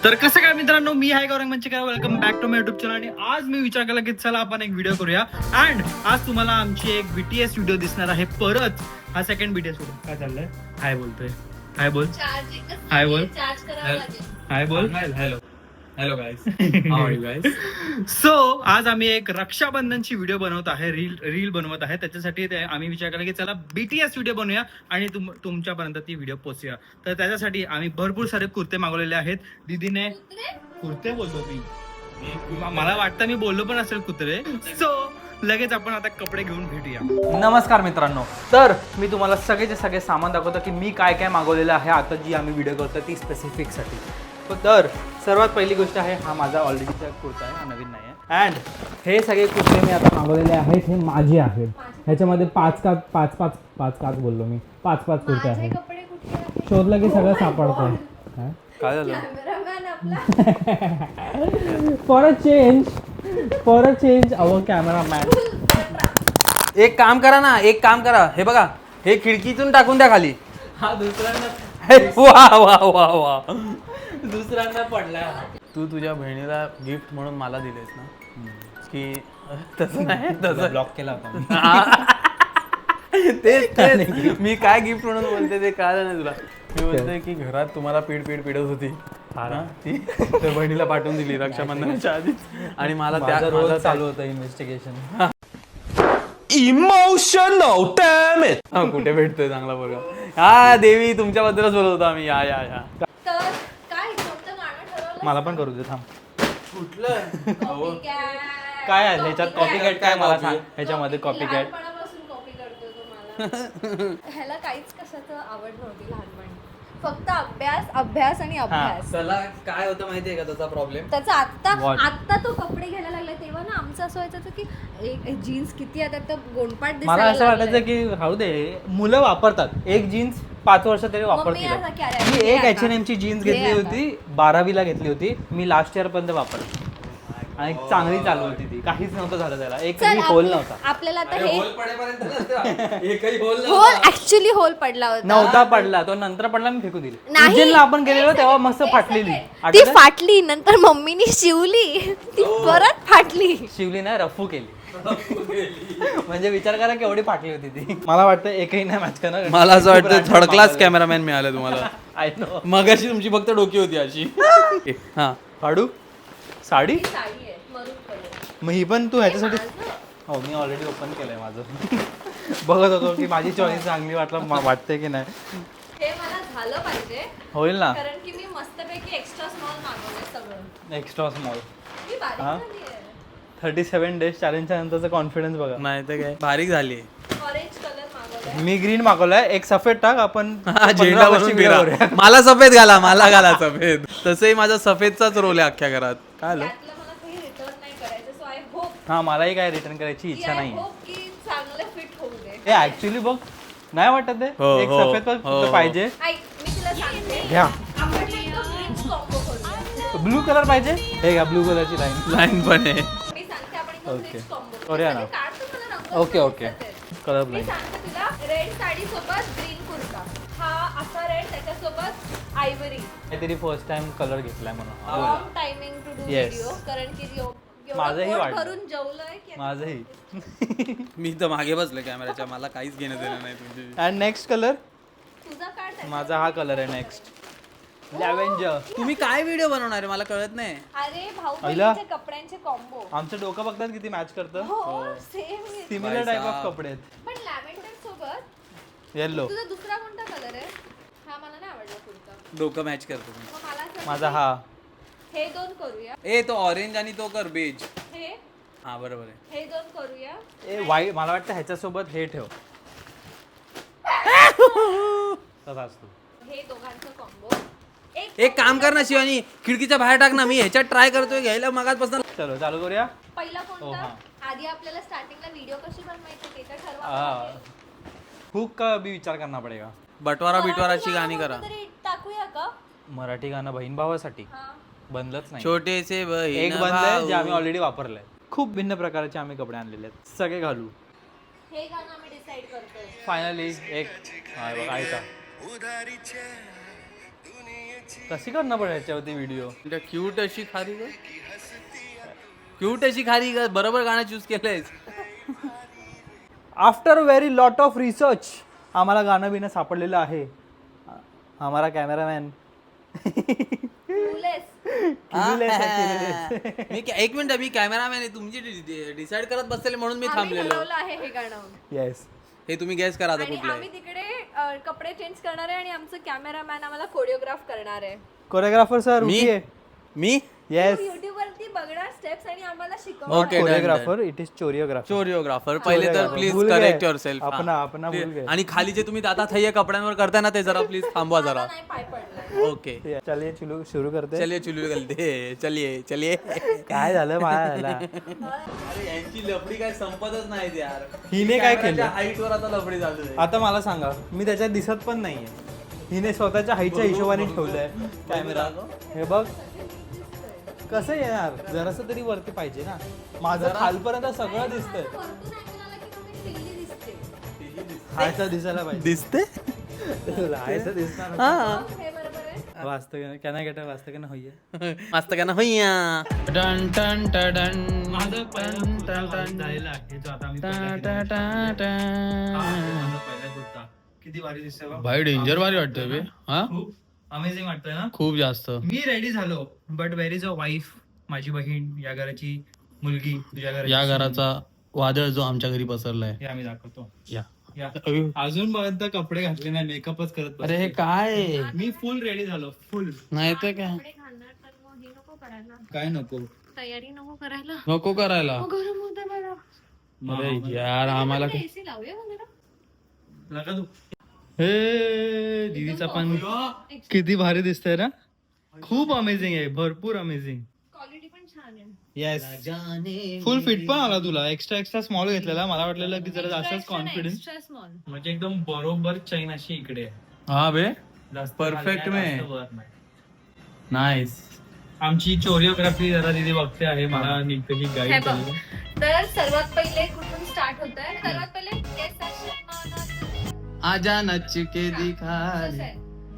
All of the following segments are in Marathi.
तर कसं काय मित्रांनो, मी आहे Gaurang Manchekar. Welcome back to my YouTube channel. आणि आज मी विचार केला की चला आपण एक व्हिडिओ करूया. अँड आज तुम्हाला आमची एक बीटीएस व्हिडिओ दिसणार आहे. परत हा सेकंड बीटीएस व्हिडिओ. काय चाललंय? हाय बोलतोय. हाय बोल. हाय बोल. हाय बोल. Hello hello guys, how are you guys? So आज आम्ही एक रक्षाबंधनची व्हिडिओ बनवत आहे, रील बनवत आहे. त्याच्यासाठी आम्ही विचार केला की चला बीटीएस व्हिडिओ बनवूया आणि तुमच्यापर्यंत ती व्हिडिओ पोहोचूया. तर त्याच्यासाठी आम्ही भरपूर सारे कुर्ते मागवलेले आहेत. दीदीने कुर्ते बोलतो मी, मला वाटतं मी बोललो पण असेल कुत्रे. सो लगेच आपण आता कपडे घेऊन भेटूया. नमस्कार मित्रांनो, तर मी तुम्हाला सगळेचे सगळे सामान दाखवतो की मी काय काय मागवलेलं आहे आता जी आम्ही व्हिडिओ करतो ती स्पेसिफिकसाठी. तर सर्वात पहिली गोष्ट आहे, हा माझा ऑलरेडीचा कुर्ता आहे, हा नवीन नाही आहे. अँड हे सगळे कुर्ते मी आता मागवलेले आहेत, हे माझे आहेत. ह्याच्यामध्ये पाच काच बोललो मी, पाच कुर्ते आहेत. शोधलं की सगळं सापडतं. काय झालं? For a change our cameraman. एक काम करा, हे बघा, हे खिडकीतून टाकून द्या खाली. हा दुसऱ्यांदा वा वा वा वा, दुसऱ्यांदा पडला. तू तुझ्या बहिणीला गिफ्ट म्हणून मला दिलेस ना, की तसं नाही, तसं ब्लॉक केला होता तेच मी काय गिफ्ट म्हणून बोलते ते कळलं नाही तुला. मी बोलतोय की घरात तुम्हाला पीड होती ती तर बहिणीला पाठवून दिली रक्षाबंधनाच्या आधी. आणि मला त्या रोज चालू होतं इन्व्हेस्टिगेशन. Emotional dam it. कुठे भेटतोय चांगला बघा. हा देवी, तुमच्याबद्दलच बोलत होतो आम्ही. या मला पण करू दे, थांब. कुठलं काय आहे ह्याच्यात? कॉपी कॅट काय मला सांग. ह्याच्यामध्ये कॉपी कॅट ह्याला काहीच कशाचं आवड नव्हती लहानपणी, फक्त अभ्यास आणि अभ्यास. त्याला काय होतं माहितीये का त्याचा प्रॉब्लेम? त्याचा आत्ता तो कपडे घ्यायला लागला तेव्हा ना आमचं असं व्हायचं की एक जीन्स किती आता तर गोंडपाट मला दिसायला असं वाटायचं लागलंय. की राहू दे, मुलं वापरतात. एक जीन्स 5 वर्ष तरी वापरतील. असं केलंय. मी एक आता. H&M ची जीन्स घेतली घे होती, 12वीला घेतली होती मी. लास्ट इयर पर्यंत वापरली आणि चांगली चालू होती ती. काहीच नव्हतं झालं त्याला, एकही होल नव्हता. आपल्याला आता हे एकही होल होल ऍक्च्युली होल पडला होता. नव्हता पडला तो, नंतर पडला, मी फेकून दिली. नाही. उज्जैनला आपण गेलेलो तेव्हा मस्त फाटलेली. ती आठवतंय? फाटली, नंतर मम्मीनी शिवली, ती परत फाटली. शिवली नाही, रफू केली. म्हणजे विचार करा केवढी फाटली होती ती. मला वाटतं एकही नाही मॅच करणार. मला असं वाटतं थर्ड क्लास कॅमेरामॅन मिळाला तुम्हाला. I know. मगाशी तुमची फक्त डोकी होती अशी. हा, फाडू साडी. साडी आहे मरून कलर. मग ही पण तू ह्याच्यासाठी? हो, मी ऑलरेडी ओपन केलंय माझं. बघत होतो की माझी चॉईस चांगली वाटते की नाही. हे मला झालं पाहिजे होईल ना. कारण की मी मस्तपैकी एक्स्ट्रा स्मॉल मागवलंय सगळं. Extra small. मी बारीक हा? झालीये. 37 डेज चॅलेंजच्या नंतरचा कॉन्फिडन्स बघा. नाही तर काय, बारीक झाली. ऑरेंज कलर मागवलाय. मी ग्रीन मागवलाय. एक सफेद टाक, आपण झेंडा बनवून फिरा. मला सफेद घाला सफेद. तसंही माझा सफेदचाच रोल आहे अख्ख्या घरात. काय आलं? त्यातलं मला काही रिटर्न नाही करायचं, सो आय होप हा, मलाही काय रिटर्न करायची इच्छा नाही. की चांगलं फिट होऊ दे. हे ऍक्च्युली बघ, नाही वाटत आहे हो, एक हो, सफेद पण हो. पाहिजे. ऐक, मी तुला सांगते, घ्या. आपण ब्लीच कॉम्बो करूया. ब्लू कलर पाहिजे. हे घ्या, ब्लू कलरची लाईन. लाईन पण आहे. मी सांगते आपण Okay. ब्लीच कॉम्बो करूया ना. ओके कलर मी ब्लाइंड. सांगते तुला, रेड साडी सोबत ग्रीन कुर्ता, हा असा रेड, त्याच्यासोबत आयव्हरी. काहीतरी फर्स्ट टाइम कलर घेतलाय म्हणून. Wrong timing to do Yes. Video, कारण की माझंही पोट वाटलं. भरून जेवलोय की माझंही. मी तर मागे बसलो कॅमेऱ्याच्या, मला काहीच घेणं देणं नाही तुमची. अँड नेक्स्ट कलर तुझा काढ त्याच्यात. माझा हा कलर आहे नेक्स्ट. लॅव्हेंजर. तुम्ही काय व्हिडिओ बनवणार आहे मला कळत नाही. अरे भाऊ पहिला? बहिणीचे कपड्यांचे कॉम्बो. आमचं डोकं बघतात किती मॅच करतं. हो सेम. सिमिलर टाईप ऑफ कपडे आहेत. पण लॅव्हेंडर सोबत येल्लो. तुझा दुसरा कोणता कलर आहे? हा मला नाही आवडला कुर्ता. डोकं मॅच करतो मी. मग मला असं माझा हा. हे दोन करूया. ए तो ऑरेंज आणि तो कर बेज. हे हा बरोबर आहे. हे दोन करूया. ए वाईट, मला वाटतं ह्याच्यासोबत हे ठेव. तसा असतो. हे दोघांचं कॉम्बो. एक काम कर ना शिवानी, खिडकीच्या बाहेर टाक ना. मी ह्याच्यात ट्राय करतोय घ्यायला मगाचपासून. चलो चालू करूया. पहिला हो, कोणता? हा. आधी आपल्याला स्टार्टिंगला व्हिडिओ कशी बनवायची ते तर ठरवा. हुक का भी विचार करना पडेगा. बटवारा बिटवाराची गाणी करा. तरी टाकूया का? मराठी गाणं बहीण भावासाठी हा. बनलंच नाही. छोटेसे बहीण एक बनलंय जे भाऊ. आम्ही ऑलरेडी वापरलंय. खूप भिन्न प्रकारचे आम्ही कपडे आणलेले आहेत, सगळे घालू. हे गाणं आम्ही डिसाइड करतोय. फायनली एक. हा बघा, ऐका. कशी करणार पण याच्यावरती व्हिडिओ? क्यूट अशी खारी ग, क्यूट अशी खारी ग, बरोबर गाणं चूज केलंयस. After very lot of research आम्हाला गाणं बिणं सापडलेलं आहे. आम्हाला कॅमेरामॅन मी एक मिनिट, मी कॅमेरामॅन आहे, तुमची डिसाईड करत बसलेले म्हणून मी थांबलेलो. ठरवलं आहे हे गाणं येस. हे तुम्ही गॅस करा आता आणि कुठलं आम्ही आहे. तिकडे कपडे चेंज करणार आहे आणि आमचं कॅमेरामॅन आम्हाला कोरिओग्राफ करणार आहे. कोरिओग्राफर सर मी येस. युट्यूब वरती बघणार स्टेप्स आणि आम्हाला शिकवणार. Okay, done, choreographer it is choreographer. Choreographer पहिले तर प्लीज भूल गए. Correct your self. अपना भूल गए. आणि खाली जे तुम्ही दादा थैया कपड्यांवर करताय ना ते जरा प्लीज थांबवा मला जरा. नाही पाय पडलाय. ओके चलिए शुरू करते. चलिए चुलू गलते, चलिए चलिए. काय झालं मला झाला. अरे यांची लफडी काय संपतच नाही यार. हिने काय केलं? हाईट वर आता लफडी चालू आहे. आता मला सांगा, मी त्याच्यात दिसत पण नाहीये. हिने स्वतःच्या हाईटच्या हिशोबाने ठेवलंय कॅमेरा. हे बघ कसं येणार, जरासं तरी वरती पाहिजे ना. माझं खालपर्यंत सगळं दिसतंय. वरतून angle आला की तुम्ही सिल्ली दिसते. हायचं दिसायला पाहिजे. दिसते हायचं दिसणार. हे बरोबर आहे. वाचतं का नाही, वाचतं का नाही होईये. मस्त का ना होईया. डन टन टन माझं पहिला झालेला आहे जो आता आम्ही पहिला केलेला आहे. माझा पहिला कुर्ता किती भारी दिसतोय बघ. भाई डेंजर भारी वाटतोय बे. हा खूप अमेझिंग वाटतोय ना. खूप जास्त. मी रेडी झालो, but where is a wife, माझी बहीण, या घराची मुलगी, तुझ्या घराची या घराचा वादळ जो आमच्या घरी पसरलाय. हे आम्ही दाखवतो. या या अजून पर्यंत कपडे घातले नाही, मेकअपच करत बसले. अरे हे काय मी फुल रेडी झालो, फुल. नाही तर काय कपडे घालणार तर मग हे नको करायला, काय नको तयारी नको करायला. नको करायला. मग गरम होतं मला. अरे यार आम्हाला एसी लावूया मग जरा. नका तू. हे दीदीचा पण किती भारी दिसतंय ना. खूप अमेझिंग आहे, भरपूर अमेझिंग. क्वालिटी पण छान आहे. येस. फुल फिट पण आला तुला. एक्स्ट्रा स्मॉल घेतलेला. मला वाटलेलं की जरा जास्तच कॉन्फिडन्स. Extra small. म्हणजे एकदम बरोबर चैन अशी इकडे आहे. हा बे जास्त Perfect खाली नाही, में. जास्त वर नाही. नाईस. आमची चोरिओग्राफी जरा दीदी बघते आहे, मला नीटपैकी हे गाईड बघ. केली. तर सर्वात पहिले कुठून स्टार्ट होत आहे? सर्वात पहिले कैसा शर्माना आजा नच के दिखा कसं आहे?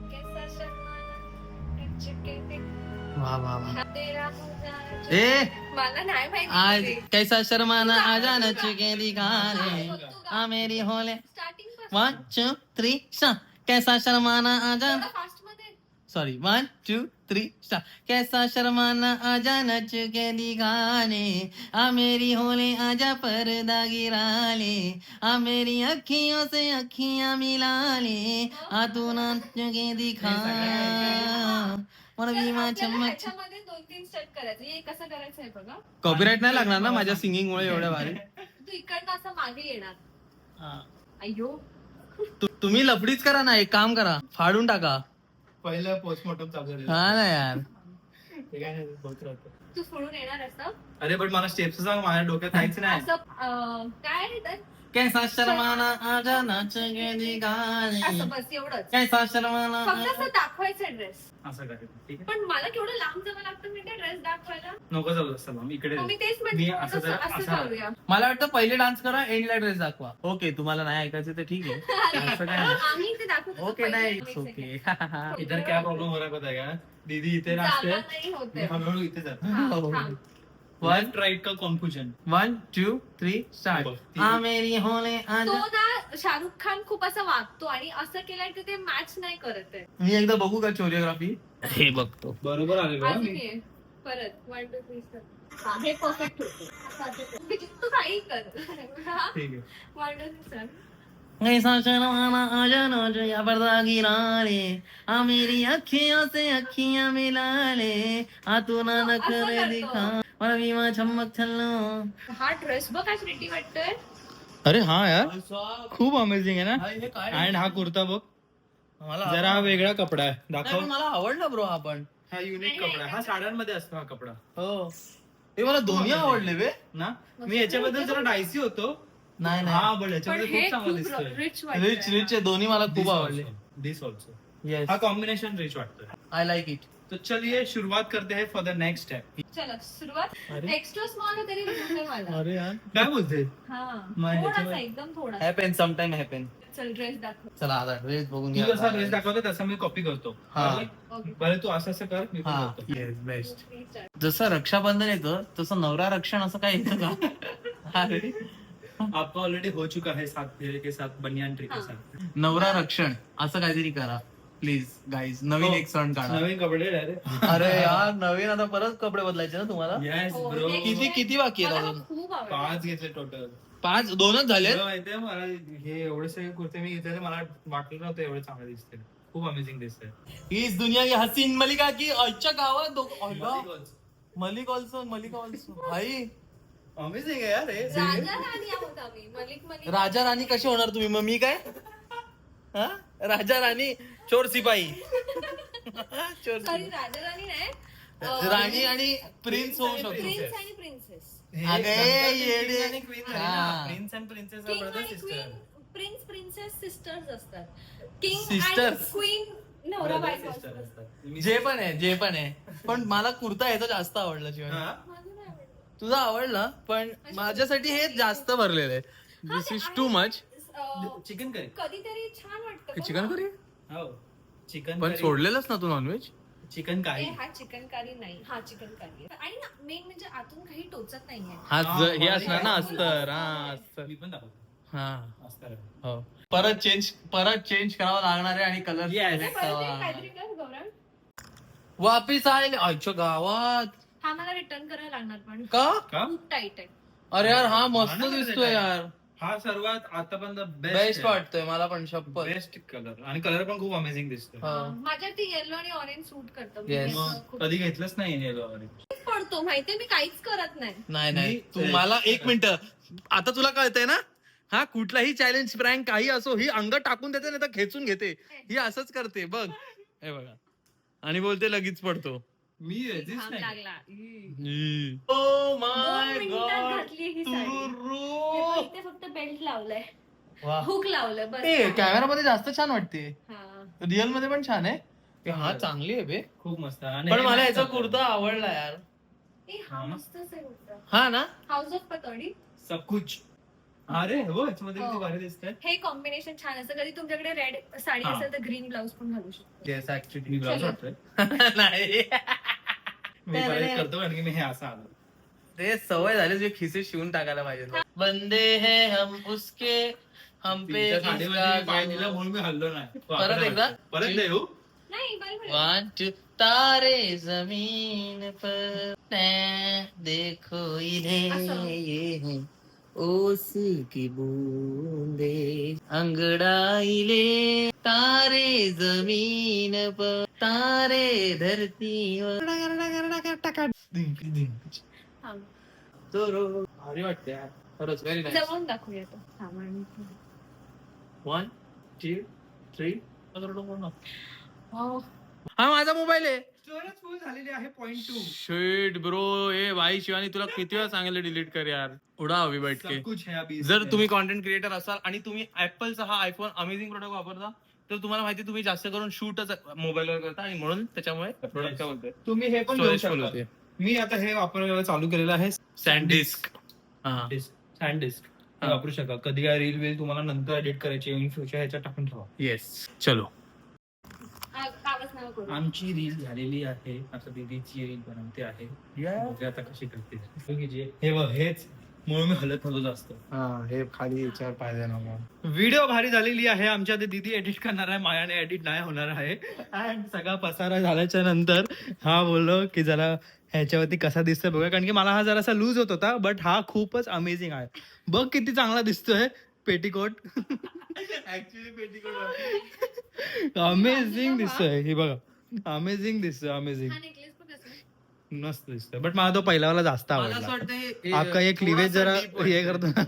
कैसा शर्माना नच के दिखा वा वा वा. तेरा मुझा- ए मला नाही आज माहिती. कैसा शर्माना आजा नच के दिखा रे आ मेरी होले. Starting 1 2 3 start. कैसा शर्माना आजा. फास्ट मध्ये. Sorry 1 2 3 start. कैसा शर्माना आजा नच के दिखाने आ मेरी होले आजा पर्दा गिरा ले आ मेरी अखियों से अखियां मिला ले आ तू नाच के दिखा और विमा चमक. ह्याच्यामध्ये 2-3 स्टेप करायचं. हे कसं करायचं आहे बघा. कॉपीराइट नाही लागणार ना माझ्या सिंगिंग मुळे एवढ्या भारी. तू इकडनं असं मागे येणार. अय्यो. तुम्ही लफडीच करा ना, एक काम करा, फाडून टाका. पहिलं पोस्टमॉर्टम चालू झालं. हा ना यार. ते काय नाही, होत राहतं. तू सोडून येणार असं. अरे पण मला स्टेप्स सांग, माझ्या डोक्यात काहीच नाही. असं काय आहे तर कैसा शर्माना आजा नाच के दिखाने असं बस एवढंच. कैसा शर्माना फक्त असं दाखवायचं ड्रेस. असं करायचं, ठीक आहे. पण मला केवढं लांब जावं लागतं मी ड्रेस दाखवायला. नको जाऊ असं मग इकडे. मग मी तेच मी म्हणते असं असं जरा- असं असं- करूया. मला वाटतं पहिले डान्स करा, एंडला ड्रेस दाखवा. ओके तुम्हाला नाही ऐकायचं तर ठीक आहे. असं काय नाही. आम्ही ते दाखवतो. ओके नाही पहिले ओके. इधर क्या प्रॉब्लेम हो रहा है पता है क्या? दीदी इथे नाचते, जागा नाही होते. मी हळूहळू इथे जातो. हो. हा. लेफ्ट राइट का कन्फ्युजन. 1 2 3 स्टार्ट. आ मेरी होले तो आजा. ना शाहरुख खान खूप असं वागतो आणि असं केलं की ते मॅच नाही करत आहे. मी एकदा बघू का चोरिओग्राफी. हे बघतो. बरोबर आले बा अजून मी. ये. परत 1 2 3 start. हे परफेक्ट होतं. तू काही कर. ठीक आहे. 1 2 3 start. कैसा शर्माना आजा नाच या पर्दा गिरा ले आ मेरी अखियों से अखियां मिला ले आ तू ना असं नखरे करतो. दिखा और विमा चमक छल्लो. हा ड्रेस बघ काय प्रिटी वाटतोय. अरे हा यार खूप अमेझिंग आहे ना. हे काय अँड हा कुर्ता बघ, मला जरा हा वेगळा कपडा आहे. नाही, दाखव. पण मला आवडला ब्रो हा पण. हा युनिक कपडा आहे. हा साड्यांमध्ये असतो हा कपडा हो हे मला दोन्ही आवडले बे. ना. मी याच्याबद्दल जरा डायसी होतो. नाही हा नाही पण पण याच्यामध्ये हे खूप चांगलं खूप दिसतोय. रिच रिच रिच आहे दोन्ही मला खूप आवडले. दिस ऑल्सो. येस हा कॉम्बिनेशन रिच वाटतोय. I like it. तो चलिए शुरुआत करते हैं फॉर द नेक्स्ट स्टेप. चला सुरुवात एक्स्ट्रा स्मॉल तरी दिसतंय मला. अरे यार काय बोलते? हा मग थोडासा ह्याच्यावर- एकदम थोडासा. Happen sometime happen. चल ड्रेस दाखव. चला आता ड्रेस बघून तू जसा ड्रेस घ्या. दाखवतो तसा मी कॉपी करतो. हा. ओके. बरं तू असं कर मी पण हा करतो. Yes best. जसं रक्षाबंधन येतं तसं नवरा रक्षण असं काय येतं का? अरे आपका ऑलरेडी हो चुका है साथ फेरे के साथ बनियान ट्री के साथ. नवरा रक्षण असं काहीतरी करा प्लीज गाईज. नवीन एक सण काढा. नवीन कपडे डायरेक्ट. अरे यार नवीन आता परत कपडे बदलायचे ना तुम्हाला. येस हो, ब्रो. म्हणजे किती बाकी आहेत मला अजून? खूप आवडलं. 5 घेतले टोटल. 5 2च झाले. माहितीये मला हे एवढे सगळे कुर्ते मी घेतले मला वाटलं नव्हतं एवढे चांगले दिसते. खूप अमेझिंग दिसते. हीच दुनिया की हसीन मलिका की आजच्या गावात मलिक ऑल्सो भाई अमेझिंग आहे यार हे. राजा राणी आहोत आम्ही. मलिक राजा राणी कशी होणार तुम्ही? मग मी काय हा? राजा राणी चोर सिपाही चोर सॉरी राजा राणी नाही. राणी आणि प्रिन्स होऊ शकतो. प्रिन्स आणि प्रिन्सेस. अगे येडे. आणि क्वीन हा. Prince and princess king brother आणि sister. Queen. Prince princess sisters असतात. किंग आणि Sisters. क्वीन नवरा बायको असतात. असतात. जे पण आहे पण मला कुर्ता याचा जास्त आवडला शिवाय. हा? माझं नाही आवडत. तुझा आवडला पण माझ्यासाठी हे जास्त भरलेलं आहे. हा, दिस ते इज आहे. Too much. Chicken curry. कधीतरी छान वाटतं. चिकन करी हो चिकन पण सोडलेलंच ना तू नॉनव्हेज. चिकन काही. हा चिकन कारी नाही. हा चिकन कारी आहे. आणि ना मेन म्हणजे आतून काही टोचत नाहीये. हा हा, हे असणार ना मला- अस्तर. हा अस्तर. मी पण दाखवतो. हा अस्तर. हो परत चेंज करावं लागणार आहे आणि कलर Yes. नाही, परत एक काहीतरी कर गौरव. वापिस आले आजच्या गावात. हा मला रिटर्न करायला लागणार पण का? का? खूप टाईट आहे. अरे यार हा मस्त हा ना, दिसतोय यार. हा सर्वात आतापर्यंत बेस्ट वाटतोय मला पण शपथ. बेस्ट कलर आणि कलर पण खूप अमेझिंग दिसतो. हा. माझ्या ती येलो आणि ऑरेंज सूट करतो. Yes. मग कधी घेतलंच नाही येलो वगैरे. पडतो माहितीये मी काहीच करत नाही. नाही मी- तू मला 1 मिनिट आता तुला कळतंय ना. हा कुठलाही चॅलेंज प्रँक काही असो ही अंग टाकून देते नाही तर खेचून घेते. ही असंच करते बघ. हे बघा आणि बोलते लगेच पडतो. मी रेजिस्ट घाम नाही. लागला. ओ 2 माय मिनिटात गॉड. घातली ही साडी. हे बघ, इथे फक्त बेल्ट लावलाय. वा. हुक लावलंय बस. ते कॅमेरामध्ये जास्त छान वाटते. हा. रिअल मध्ये पण छान आहे. हा चांगली आहे बे. खूप मस्त आणि पण हे मला नाही याचा करत. कुर्ता आवडला यार. ए, हा मस्तच आहे कुर्ता. हा ना. House of Pataudi. सब कुछ. अरे हो याच्यामध्ये किती हो. भारी दिसतंय. हे कॉम्बिनेशन छान असतं. कधी तुमच्याकडे रेड साडी हा. असेल तर ग्रीन ब्लाऊज पण घालू शकतो. येस ऍक्च्युली मी ब्लाउज चलो. वाटतोय. नाही मी परत करतो कारण की मी हे असं आलो. ते सवय झाली जे खिसे शिवून टाकायला पाहिजे. बंदे हैं हम उसके हम पे तिच्या साडीमध्ये मी पाय इसका दिला म्हणून मी हल्लो नाही. परत एकदा? परत नाही हो. नाही बरोबर आहे. 1 2 तारे जमीन पर मैं देखो असं. ये हैं ओस की बूंदे अंगड़ाइले तारे जमीन पर तारे धरती थांब. भारी वाटते यार खरंच व्हेरी नाईस. जवळून दाखवूया तो. थांब आणि- 1 2 3 वाव. हा माझा मोबाईल आहे. स्टोरेज फुल झालेली आहे. 0.2. शेट ब्रो ए भाई शिवानी तुला किती वेळा सांगितलं डिलीट कर यार. उडा हवी बैठके. सब कुछ है अभी जर इसमें. तुम्ही कॉन्टेंट क्रिएटर असाल आणि तुम्ही ऍपलचा हा आयफोन अमेझिंग प्रोडक्ट वापरता तर तुम्हाला माहिती तुम्ही जास्त करून शूटच मोबाईलवर करता आणि म्हणून त्याच्यामुळे प्रोडक्ट काय बोलतोय तुम्ही हे पण घेऊ स्टोरेज फुल शकता. होते. मी आता हे वापरायला चालू केलेलं आहे. सँडिस्क. सँडिस्क हा. वापरू शका. कधी काय रील विल तुम्हाला नंतर एडिट करायची इन फ्युचर ह्याच्यात टाकून ठेवा. येस चलो. कागज नका करू. आमची रील झालेली आहे. आता दीदीची रील बनवते आहे. बघूया आता कशी करते. हे बघ हेच म्हणून मी हलत नव्हतो जास्त. हे खाली याच्यावर पाहिजे ना. व्हिडिओ भारी झालेली आहे. आमच्या ते दीदी एडिट करणार आहे. मायाने एडिट नाही होणार आहे. अँड सगळा पसारा झाल्याच्या नंतर हा बोललो की जरा ह्याच्यावरती कसा दिसतोय बघा. कारण की मला हा जरासा लूज होत होता बट हा खूपच अमेझिंग आहे. बघ किती चांगला दिसतोय पेटीकोट. ऍक्च्युली पेटीकोट अमेझिंग दिसतोय. हे बघा अमेझिंग दिसतोय. अमेझिंग हा नेकलेस पण कसं आहे? मस्त दिसतोय. बट मला तो पहिलावाला जास्त मला असं आवडला. वाटतं आपका एक क्लिवेज जरा हे करतो ना.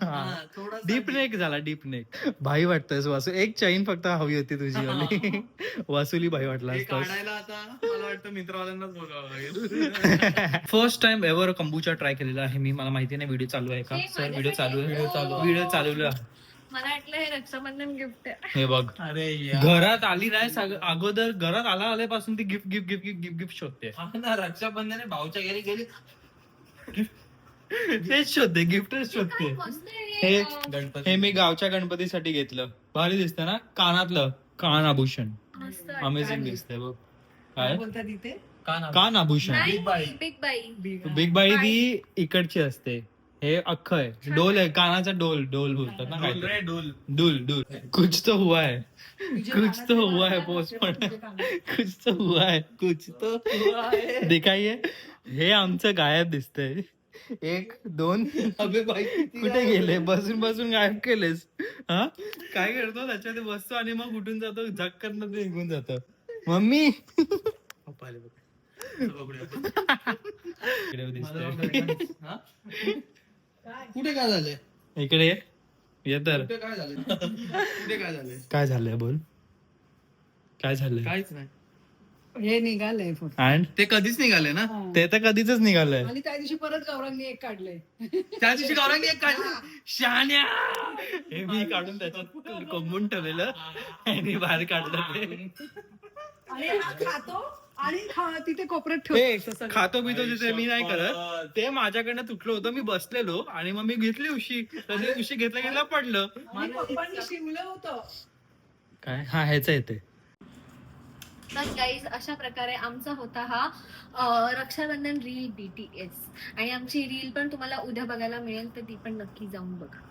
थोडा डीप नेक झाला. डीप नेक भाई वाटतोय वासू. एक चैन फक्त हवी होती तुझी वाली. वासुली भाई वाटला असता. काढायला आता मला वाटतं मित्रवाल्यांनाच बोलावं लागेल. First time ever kombucha try केलेला आहे मी. मला माहिती नाही व्हिडिओ चालू आहे का. हे सर व्हिडिओ चालू आहे. माझ्यासाठी- व्हिडिओ चालू आहे. मला वाटलं हे रक्षाबंधन गिफ्ट आहे. हे बघ अरे घरात आली नाही अगोदर घरात आल्यापासून ती gift gift gift gift gift शोधते. ना रक्षाबंधन भाऊच्या घरी गेली तेच शोधते गिफ्टच शोधते. मस्त आहे हे गणपती हे मी गावच्या गणपतीसाठी घेतलं. भारी दिसतं ना कानातलं कान आभूषण मस्त अमेझिंग दिसतंय बघ. काय बोलतात इथे का ना कान आभूषण नाही बिग बाई. बिग बाई बिग बाई ती इकडची असते. हे अख्खं आहे डोल आहे कानाचा डोल डोल बोलतात ना काय डोल रे डोल डुल डुल कुछ तो हुआ है कुछ तो हुआ है पोस्टमॉर्टम कुछ तो हुआ है कुछ तो दिखाइए. हे आमचं गायब दिसतंय. 1 2 अबे बाई कुठे गेले बसून बसून गायब केलेस. हा काय करतो त्याच्यात बसतो आणि मग उठून जातो झक करणं ते निघून जातो. मम्मी इकडे दिसतंय. कुठे काय झालंय इकडे ये तर कुठे काय झालंय कुठे काय झालंय काय झालंय बोल काय झालंय काहीच नाही हे निघालंय अँड ते कधीच निघाले ना ते तर कधीच निघालंय. आणि त्या दिवशी परत गौरांनी एक काढलंय. त्या दिवशी गौरांनी एक काढलं शान्या हे मी काढून त्याच्यात कोंबून ठेवलेलं आणि बाहेर काढलं ते. आणि हा खातो आणि तिथे कोपऱ्यात ठेवतो. हे खातो पितो तिथे मी नाही करत. ते माझ्याकडनं तुटलं होतं मी बसलेलो आणि मग मी घेतली उशी तसे उशी घेतल्या पडलं. आणि पप्पांनी शिवलं होतं. काय हा ह्याचा येते. तर गाईज अशा प्रकारे आमचा होता हा रक्षाबंधन रील BTS. आणि आमची रील पण तुम्हाला उद्या बघायला मिळेल तर ती पण नक्की जाऊन बघा.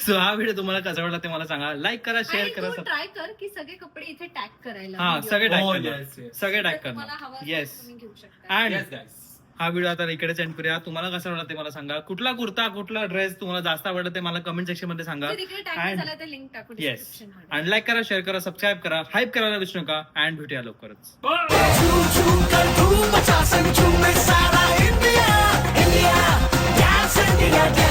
सो हा व्हिडिओ तुम्हाला कसा वाटला ते मला सांगा. लाईक करा शेअर करा. ट्राय कर की सगळे कपडे इथे टॅग करायला. हा video. सगळे टॅग Oh, करणार yes, yes. सगळे जर टॅग तुम्हाला करणार. हवं असेल येस तर तुम्ही घेऊ शकता. And Yes, guys. हा व्हिडिओ आता इकडेच एंड करूया. तुम्हाला कसं वाटलं ते मला सांगा. कुठला कुर्ता कुठला ड्रेस तुम्हाला जास्त आवडत ते मला कमेंट सेक्शन मध्ये सांगा. ते तिकडे टॅग And- झाला तर लिंक टाकू येस डिस्क्रिप्शन मध्ये. आणि लाईक करा शेअर करा सबस्क्राईब करा हाईप करायला विसरू नका. अँड भेटूया लवकरच. India, India, dance India, dance.